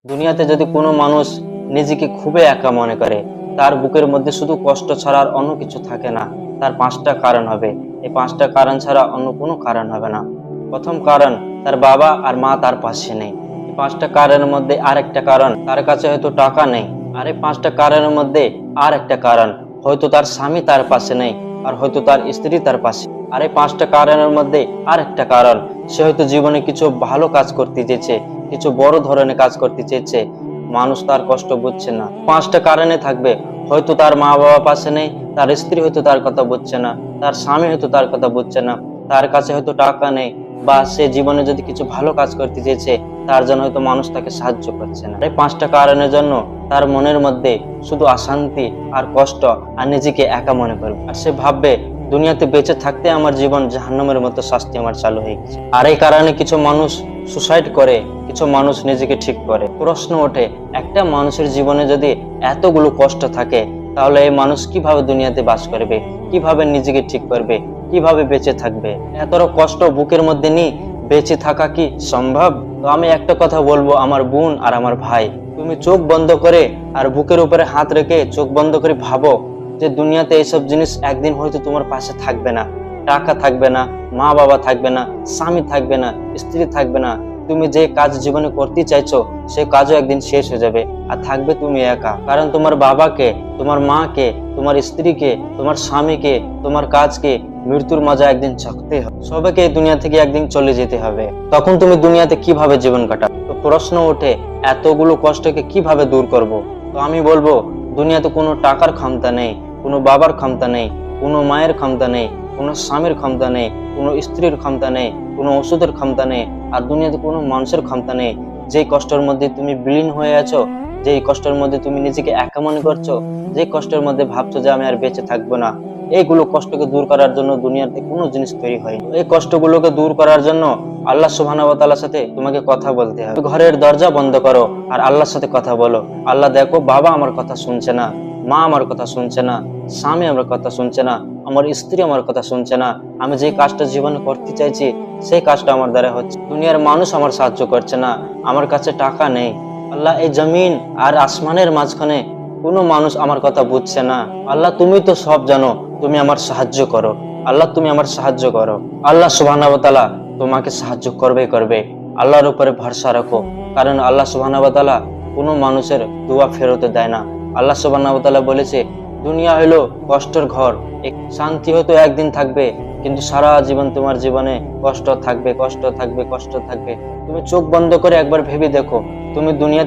দুনিয়াতে যদি কোনো মানুষ নিজেকে খুবই একা মনে করে, তার বুকের মধ্যে শুধু কষ্ট ছাড়া আর অন্য কিছু থাকে না, তার পাঁচটা কারণ হবে। এই পাঁচটা কারণ ছাড়া অন্য কোনো কারণ হবে না। প্রথম কারণ, তার বাবা আর মা তার পাশে নেই। এই পাঁচটা কারণের মধ্যে আরেকটা কারণ, তার কাছে হয়তো টাকা নেই। আর এই পাঁচটা কারণের মধ্যে আর একটা কারণ, হয়তো তার স্বামী তার পাশে নেই, আর হয়তো তার স্ত্রী তার পাশে। আর এই পাঁচটা কারণের মধ্যে আর একটা কারণ, সে হয়তো জীবনে কিছু ভালো কাজ করতে চেয়েছে, কিছু বড় ধরনের কাজ করতে চেয়েছে, মানুষ তার কষ্ট বুঝছে না। পাঁচটা কারণে থাকবে, হয়তো তার মা বাবা পাশে নেই, তার স্ত্রী হয়তো তার কথা বুঝছে না, তার স্বামী হয়তো তার কথা বুঝছে না, তার কাছে হয়তো টাকা নেই, বা সে জীবনে যদি কিছু ভালো কাজ করতে চেয়েছে, তার জন্য হয়তো মানুষ তাকে সাহায্য করছে না। এই পাঁচটা কারণের জন্য তার মনের মধ্যে শুধু অশান্তি আর কষ্ট, আর নিজেকে একা মনে করবে। আর সে ভাববে, দুনিয়াতে বেঁচে থাকতে আমার জীবন জাহান্নামের মতো শাস্তি আমার চালু হয়ে গেছে। আর এই কারণে কিছু মানুষ সুসাইড করে, কিছু মানুষ নিজেকে ঠিক করে। প্রশ্ন ওঠে, একটা মানুষের জীবনে যদি এতগুলো কষ্ট থাকে, তাহলে এই মানুষ কিভাবে দুনিয়াতে বাস করবে, কিভাবে নিজেকে ঠিক করবে, কিভাবে বেঁচে থাকবে? এত কষ্ট বুকের মধ্যে নিয়ে বেঁচে থাকা কি সম্ভব? তো আমি একটা কথা বলবো আমার বোন আর আমার ভাই, তুমি চোখ বন্ধ করে আর বুকের উপরে হাত রেখে চোখ বন্ধ করে ভাবো যে দুনিয়াতে এইসব জিনিস একদিন হয়তো তোমার পাশে থাকবে না। টাকা থাকবে না, মা বাবা থাকবে না, স্বামী থাকবে না, স্ত্রী থাকবে না। তুমি যে কাজ জীবনে করতে চাইছো, সেই কাজও একদিন শেষ হয়ে যাবে, আর থাকবে তুমি একা। কারণ তোমার বাবাকে, তোমার মাকে, তোমার স্ত্রীকে, তোমার স্বামীকে, তোমার কাজকে মৃত্যুর মজা একদিন চাকতে হবে। সবাইকে এই দুনিয়া থেকে একদিন চলে যেতে হবে। তখন তুমি দুনিয়াতে কিভাবে জীবন কাটাবে? তো প্রশ্ন ওঠে, এতগুলো কষ্টকে কিভাবে দূর করব? তো আমি বলবো, দুনিয়াতে কোনো টাকার ক্ষমতা নেই, কোনো বাবার ক্ষমতা নেই, কোনো মায়ের ক্ষমতা নেই, কোনো স্বামীর ক্ষমতা নেই, কোনো স্ত্রীর ক্ষমতা নেই, কোনো ওষুধের ক্ষমতা নেই, আর দুনিয়াতে কোনো মানুষের ক্ষমতা নেই। যেই কষ্টের মধ্যে তুমি বিলীন হয়ে আছো, যেই কষ্টের মধ্যে তুমি নিজেকে একা মনে করছো, যে কষ্টের মধ্যে ভাবছো যে আমি আর বেঁচে থাকবো না, এইগুলো কষ্টকে দূর করার জন্য দুনিয়াতে কোনো জিনিস তৈরি হয়নি। এই কষ্টগুলোকে দূর করার জন্য আল্লাহ সুবহানাহু ওয়া তাআলার সাথে তোমাকে কথা বলতে হবে। ঘরের দরজা বন্ধ করো আর আল্লাহর সাথে কথা বলো। আল্লাহ, দেখো বাবা আমার কথা শুনছে না, মা আমার কথা শুনছে না, স্বামী আমার কথা শুনছে না, আমার স্ত্রী আমার কথা শুনছে না, আমি যে কাজটা জীবনে করতে চাইছি সেই কাজটা আমার দ্বারা হচ্ছে, দুনিয়ার মানুষ আমার সাহায্য করছে না, আমার কাছে টাকা নেই। আল্লাহ, এই জমিন আর আসমানের মাঝখানে কোনো মানুষ আমার কথা বুঝছে না। আল্লাহ, তুমি তো সব জানো, তুমি আমার সাহায্য করো। আল্লাহ, তুমি আমার সাহায্য করো। আল্লাহ সুবহানাহু ওয়া তাআলা তোমাকে সাহায্য করবে। আল্লাহর উপরে ভরসা রাখো, কারণ আল্লাহ সুবহানাহু ওয়া তাআলা কোনো মানুষের দোয়া ফেরত দেয় না। আল্লাহ সুবহানাহু ওয়া তাআলা বলেছে, দুনিয়া হলো কষ্টের ঘর, শান্তি হয়তো একদিন থাকবে, কিন্তু সারা জীবন তোমার জীবনে কষ্ট থাকবে, কষ্ট থাকবে, কষ্ট থাকবে। তুমি চোখ বন্ধ করে একবার ভেবে দেখো, তুমি দুনিয়া